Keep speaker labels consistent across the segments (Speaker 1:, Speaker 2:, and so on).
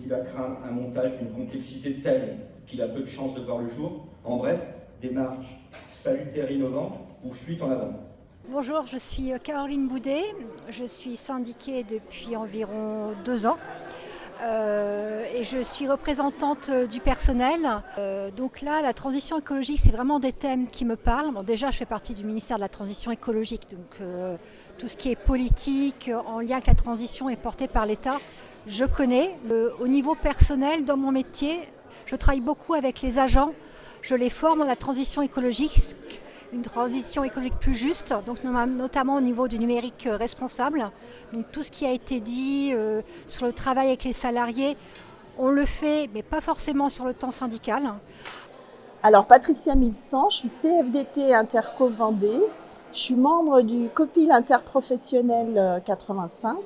Speaker 1: faut-il craindre un montage d'une complexité telle qu'il a peu de chances de voir le jour? En bref, démarche salutaire innovante ou fuite en avant?
Speaker 2: Bonjour, je suis Caroline Boudet, je suis syndiquée depuis environ 2 ans et je suis représentante du personnel. Donc là, la transition écologique, c'est vraiment des thèmes qui me parlent. Bon, déjà, je fais partie du ministère de la Transition écologique, donc tout ce qui est politique en lien avec la transition est porté par l'État. Je connais. Au niveau personnel, dans mon métier, je travaille beaucoup avec les agents, je les forme à la transition écologique, une transition écologique plus juste, donc notamment au niveau du numérique responsable. Donc tout ce qui a été dit sur le travail avec les salariés, on le fait, mais pas forcément sur le temps syndical.
Speaker 3: Alors Patricia Milsan, je suis CFDT Interco Vendée, je suis membre du COPIL interprofessionnel 85,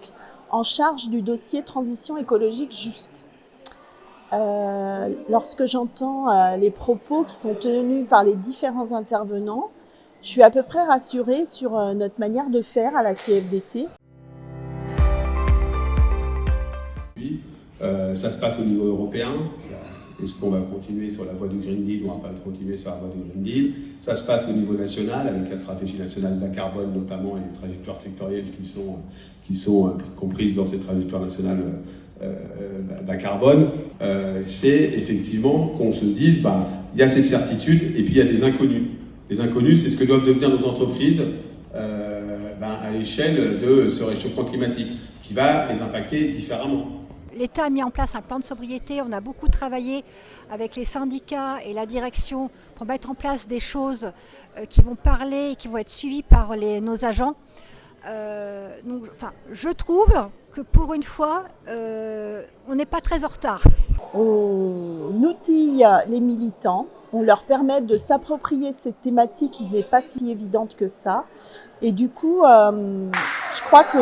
Speaker 3: en charge du dossier transition écologique juste. Lorsque j'entends les propos qui sont tenus par les différents intervenants, je suis à peu près rassurée sur notre manière de faire à la CFDT.
Speaker 4: Ça se passe au niveau européen. Est-ce qu'on va continuer sur la voie du Green Deal ou on va pas continuer sur la voie du Green Deal? Ça se passe au niveau national avec la stratégie nationale bas carbone notamment et les trajectoires sectorielles qui sont comprises dans ces trajectoires nationales bas carbone. C'est effectivement qu'on se dise, il y a ces certitudes et puis il y a des inconnus. Les inconnus, c'est ce que doivent devenir nos entreprises à l'échelle de ce réchauffement climatique qui va les impacter différemment.
Speaker 2: L'État a mis en place un plan de sobriété. On a beaucoup travaillé avec les syndicats et la direction pour mettre en place des choses qui vont parler et qui vont être suivies par nos agents. Je trouve que pour une fois, on n'est pas très en retard.
Speaker 3: On outille les militants, on leur permet de s'approprier cette thématique qui n'est pas si évidente que ça. Et du coup, je crois que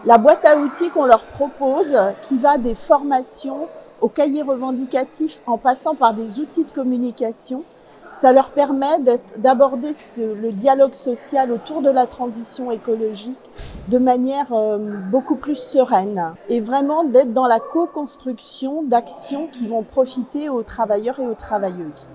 Speaker 3: la boîte à outils qu'on leur propose, qui va des formations aux cahiers revendicatifs en passant par des outils de communication, ça leur permet d'aborder le dialogue social autour de la transition écologique de manière beaucoup plus sereine et vraiment d'être dans la co-construction d'actions qui vont profiter aux travailleurs et aux travailleuses.